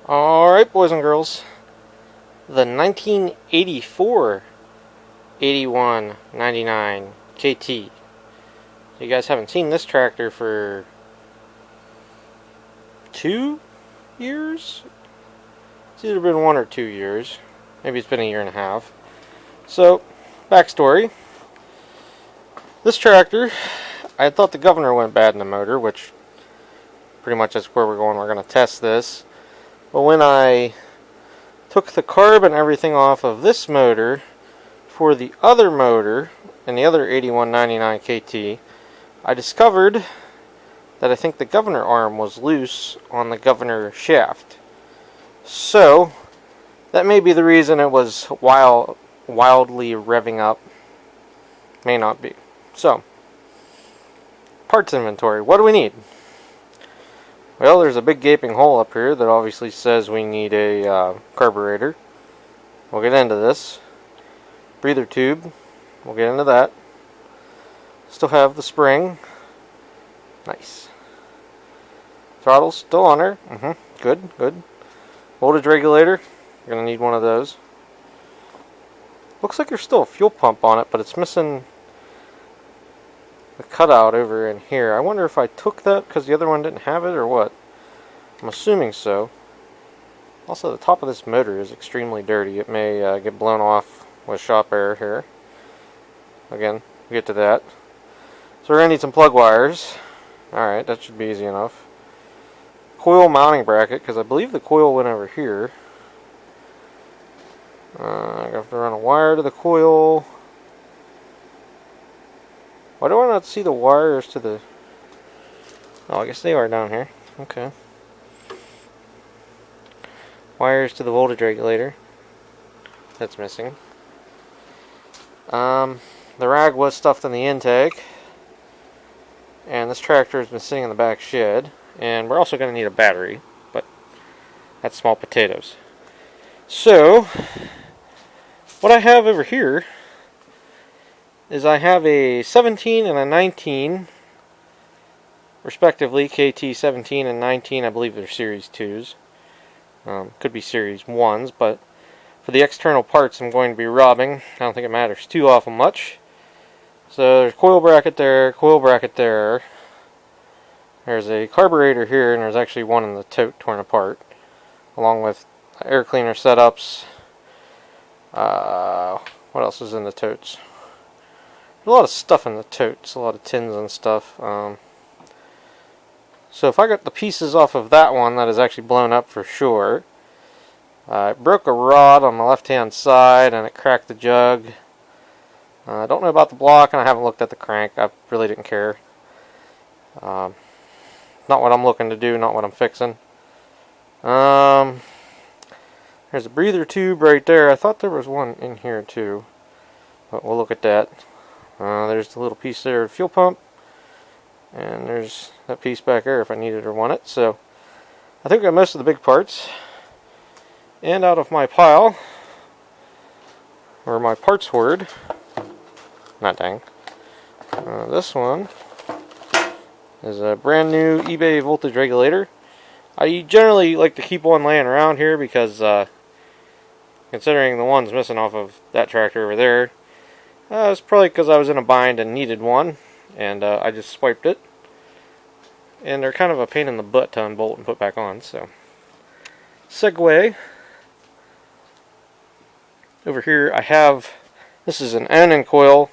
Alright, boys and girls, the 1984 8199 KT. You guys haven't seen this tractor for 2 years? It's either been 1 or 2 years. Maybe it's been a year and a half. So, backstory. This tractor, I thought the governor went bad in the motor, which pretty much is where we're going. We're going to test this. But when I took the carb and everything off of this motor for the other motor and the other 8199 KT, I discovered that I think the governor arm was loose on the governor shaft. So that may be the reason it was wildly revving up. May not be. So, parts inventory. What do we need? Well, there's a big gaping hole up here that obviously says we need a carburetor. We'll get into this. Breather tube. We'll get into that. Still have the spring. Nice. Throttle's still on there. Good, good. Voltage regulator. You're going to need one of those. Looks like there's still a fuel pump on it, but it's missing the cutout over in here. I wonder if I took that because the other one didn't have it or what. I'm assuming so. Also, the top of this motor is extremely dirty. It may get blown off with shop air here. Again, we'll get to that. So we're going to need some plug wires. Alright, that should be easy enough. Coil mounting bracket, because I believe the coil went over here. I have to run a wire to the coil. Why do I not see the wires to the... Oh, I guess they are down here. Okay. Wires to the voltage regulator. That's missing. The rag was stuffed in the intake. And this tractor has been sitting in the back shed. And we're also going to need a battery. But that's small potatoes. So, what I have over here is I have a 17 and a 19, respectively, KT 17 and 19. I believe they're Series 2s. Could be Series 1s, but for the external parts I'm going to be robbing. I don't think it matters too awful much. So there's coil bracket there, coil bracket there. There's a carburetor here, and there's actually one in the tote torn apart, along with air cleaner setups. What else is in the totes? There's a lot of stuff in the totes, a lot of tins and stuff. So if I got the pieces off of that one, that is actually blown up for sure. It broke a rod on the left-hand side, and it cracked the jug. I don't know about the block, and I haven't looked at the crank. I really didn't care. Not what I'm looking to do, not what I'm fixing. There's a breather tube right there. I thought there was one in here too, but we'll look at that. There's the little piece there of fuel pump, and there's that piece back there if I need it or want it. So I think I got most of the big parts. And out of my pile, or my parts hoard, not dang, this one is a brand new eBay voltage regulator. I generally like to keep one laying around here because considering the one's missing off of that tractor over there, it's probably because I was in a bind and needed one, and I just swiped it. And they're kind of a pain in the butt to unbolt and put back on, so. Segue. Over here I have, this is an Onan coil,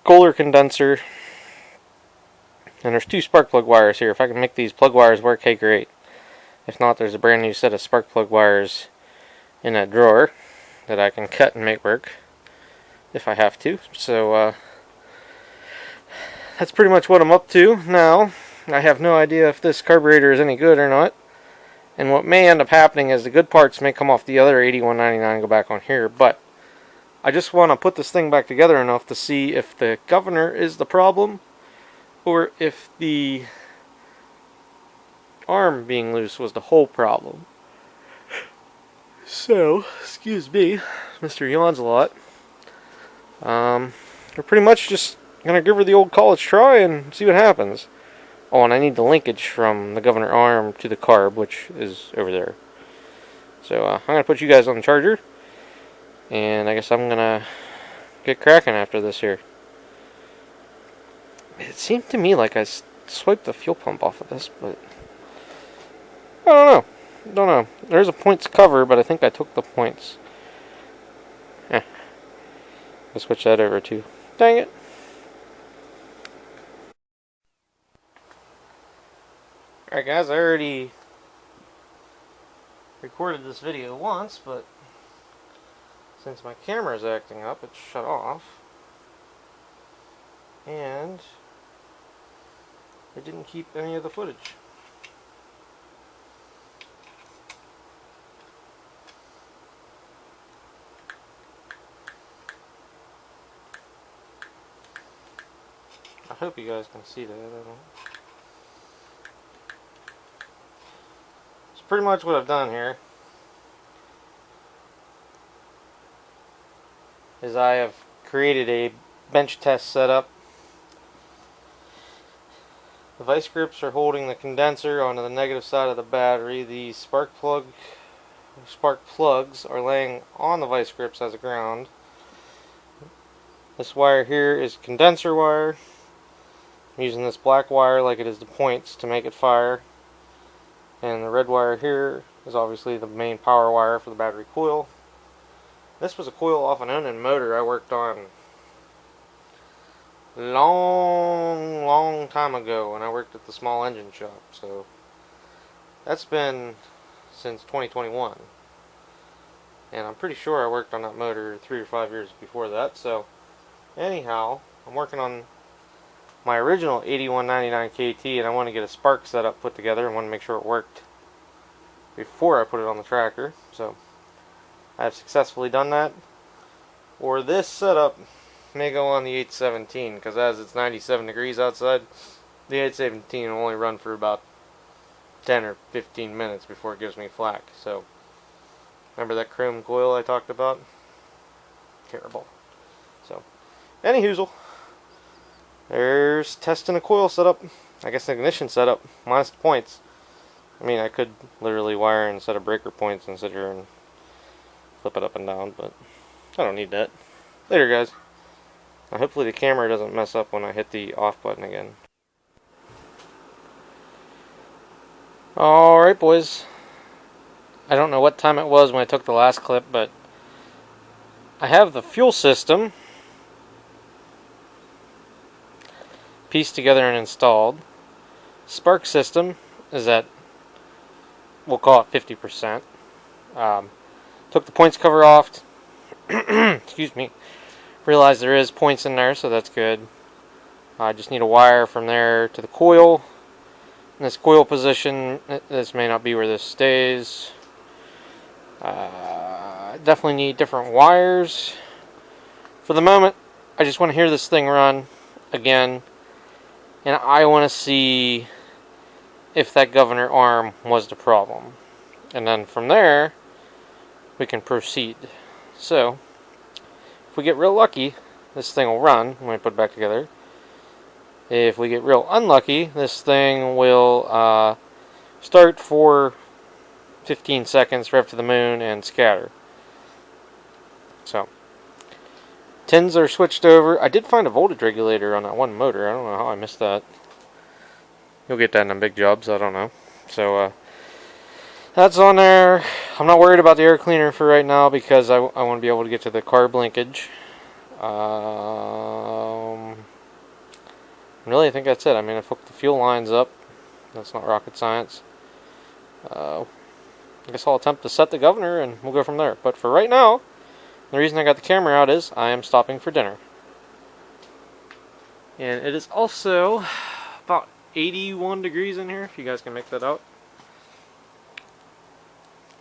Kohler condenser, and there's 2 spark plug wires here. If I can make these plug wires work, hey great. If not, there's a brand new set of spark plug wires in that drawer that I can cut and make work if I have to. So that's pretty much what I'm up to now. I have no idea if this carburetor is any good or not. And what may end up happening is the good parts may come off the other 8199 and go back on here, but I just want to put this thing back together enough to see if the governor is the problem or if the arm being loose was the whole problem. So, excuse me, Mr. Yawns a lot. We're pretty much just going to give her the old college try and see what happens. Oh, and I need the linkage from the governor arm to the carb, which is over there. So I'm going to put you guys on the charger, and I guess I'm going to get cracking after this here. It seemed to me like I swiped the fuel pump off of this, but I don't know. There's a points cover, but I think I took the points. I'll switch that over too. Dang it. Alright guys, I already recorded this video once, but since my camera's acting up, it's shut off. And it didn't keep any of the footage. I hope you guys can see that. It's pretty much what I've done here is I have created a bench test setup. The vice grips are holding the condenser onto the negative side of the battery. The spark plugs are laying on the vice grips as a ground. This wire here is condenser wire. I'm using this black wire like it is the points to make it fire. And the red wire here is obviously the main power wire for the battery coil. This was a coil off an Onan motor I worked on long time ago when I worked at the small engine shop. So that's been since 2021. And I'm pretty sure I worked on that motor 3 or 5 years before that. So anyhow, I'm working on my original 8199 KT, and I want to get a spark setup put together and want to make sure it worked before I put it on the tractor. So I have successfully done that. Or this setup may go on the 817, because as it's 97 degrees outside, the 817 will only run for about 10 or 15 minutes before it gives me flack. So remember that chrome coil I talked about? Terrible. So any hoozle. There's testing a coil setup. I guess an ignition setup minus the points. I mean, I could literally wire in a set of breaker points and sit here and flip it up and down, but I don't need that. Later, guys. Hopefully the camera doesn't mess up when I hit the off button again. Alright, boys. I don't know what time it was when I took the last clip, but I have the fuel system pieced together and installed. Spark system is at, we'll call it 50%. Took the points cover off. Excuse me. Realized there is points in there, so that's good. I just need a wire from there to the coil. In this coil position, this may not be where this stays. Definitely need different wires. For the moment, I just want to hear this thing run again. And I want to see if that governor arm was the problem. And then from there, we can proceed. So, if we get real lucky, this thing will run when we put it back together. If we get real unlucky, this thing will start for 15 seconds, rev to the moon, and scatter. So, tins are switched over. I did find a voltage regulator on that one motor. I don't know how I missed that. You'll get that in big jobs. I don't know. So, that's on there. I'm not worried about the air cleaner for right now because I want to be able to get to the carb linkage. Really, I think that's it. I mean, I've hooked the fuel lines up. That's not rocket science. I guess I'll attempt to set the governor and we'll go from there. But for right now, the reason I got the camera out is I am stopping for dinner. And it is also about 81 degrees in here, if you guys can make that out.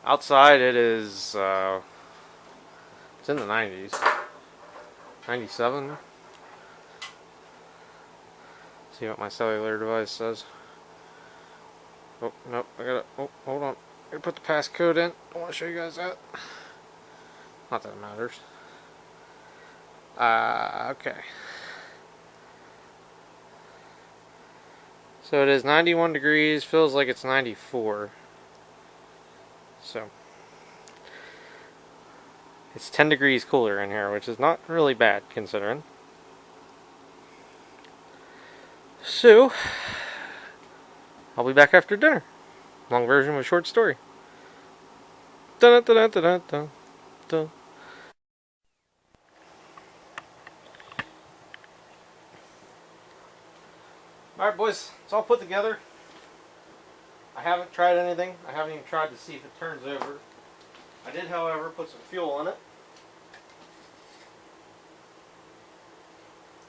Outside it is, it's in the 90s. 97. See what my cellular device says. Oh, nope, I gotta, oh, hold on. I gotta put the passcode in. I want to show you guys that. Not that it matters. Okay. So it is 91 degrees, feels like it's 94. So it's 10 degrees cooler in here, which is not really bad considering. So I'll be back after dinner. Long version of a short story. Dun, dun, dun, dun, dun, dun. Alright boys, it's all put together. I haven't tried anything. I haven't even tried to see if it turns over. I did, however, put some fuel in it.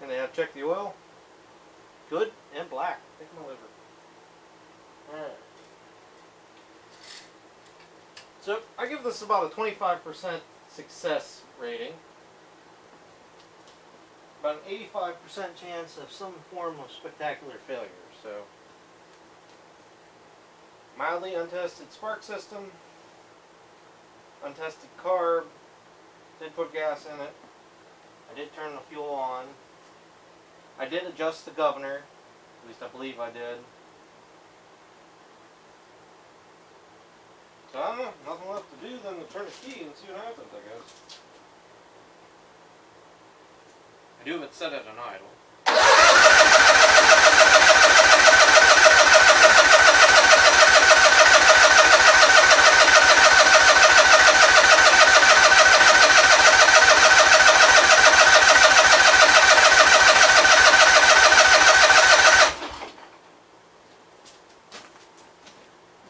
And I have checked the oil. Good and black. Take my liver. Alright. So I give this about a 25% success rating. About an 85% chance of some form of spectacular failure. So mildly untested spark system, untested carb, did put gas in it. I did turn the fuel on. I did adjust the governor, at least I believe I did. So I don't know, nothing left to do than to turn the key and see what happens, I guess. I do have it set at an idle.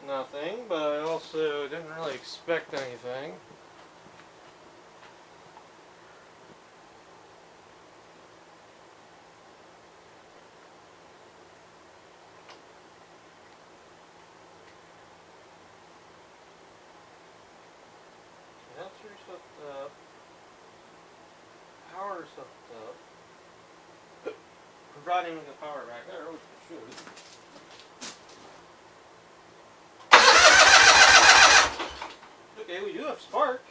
Nothing, but I also didn't really expect anything. Sensors hooked up. Power's hooked up. Providing the power back there, which it should. Okay, we do have spark.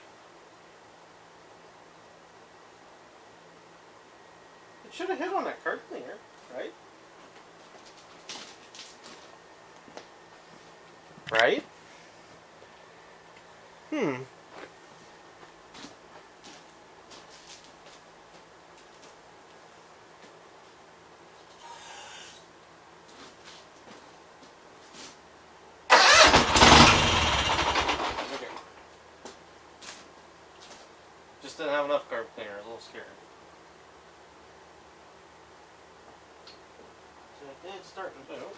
It should have hit on that carb cleaner, right? Right? Just didn't have enough carb cleaner. I was a little scared. So it did start to boot.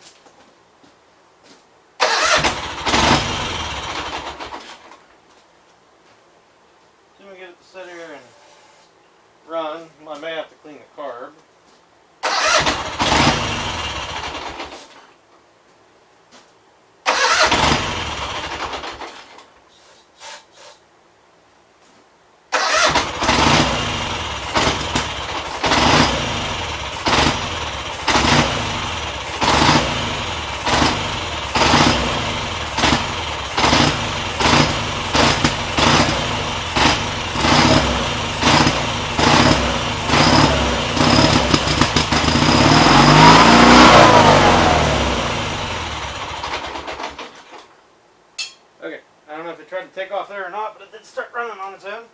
Soon we get it to sit here and run. I may have to clean the carb. Okay, I don't know if it tried to take off there or not, but it did start running on its own.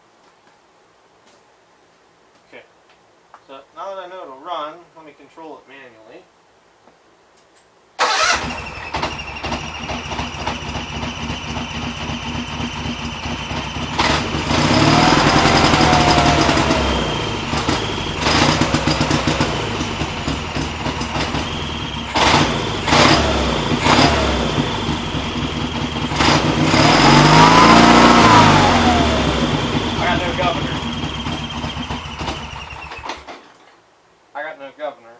Okay, so now that I know it'll run, let me control it manually. I got no governor.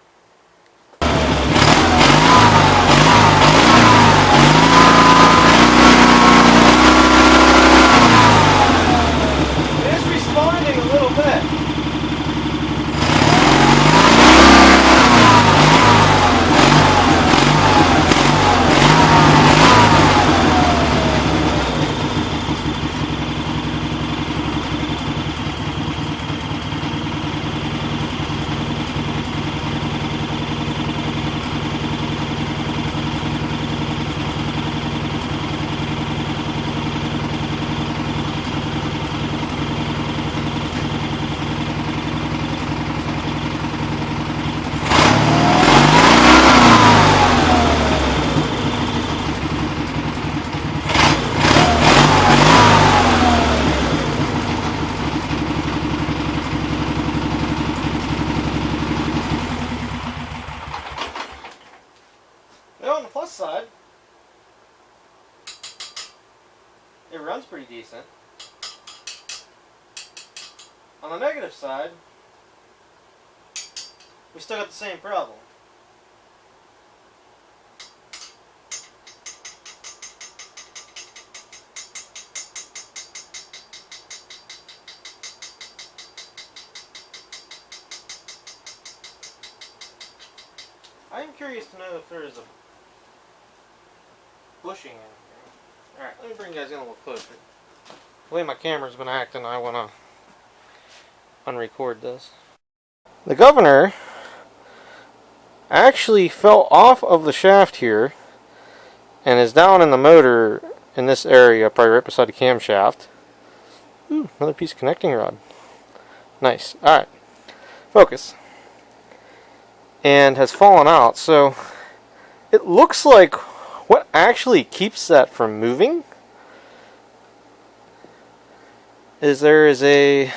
it runs pretty decent. On the negative side, we still got the same problem. I am curious to know if there is a bushing in here. Alright, let me bring you guys in a little closer. The way my camera's been acting, I want to unrecord this. The governor actually fell off of the shaft here and is down in the motor in this area, probably right beside the camshaft. Ooh, another piece of connecting rod. Nice. Alright. Focus. And has fallen out. So it looks like what actually keeps that from moving is there is a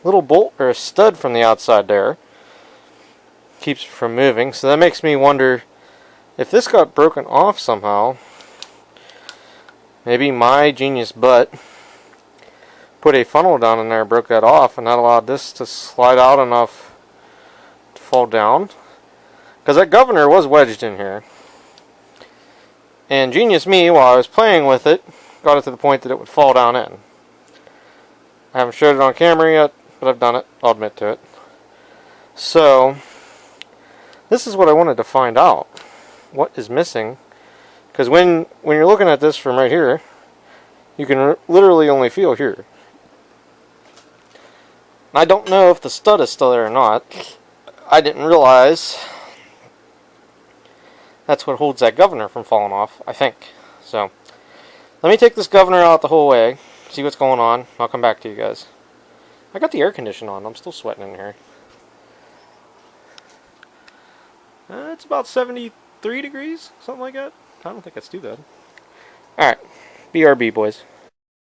little bolt or a stud from the outside there. Keeps it from moving. So that makes me wonder if this got broken off somehow. Maybe my genius butt put a funnel down in there, broke that off, and that allowed this to slide out enough to fall down. Because that governor was wedged in here. And genius me, while I was playing with it, got it to the point that it would fall down in. I haven't showed it on camera yet, but I've done it. I'll admit to it. So, this is what I wanted to find out. What is missing? Because when you're looking at this from right here, you can literally only feel here. I don't know if the stud is still there or not. I didn't realize that's what holds that governor from falling off, I think. So, let me take this governor out the whole way, see what's going on. I'll come back to you guys. I got the air conditioner on. I'm still sweating in here. It's about 73 degrees, something like that. I don't think that's too bad. Alright, BRB, boys.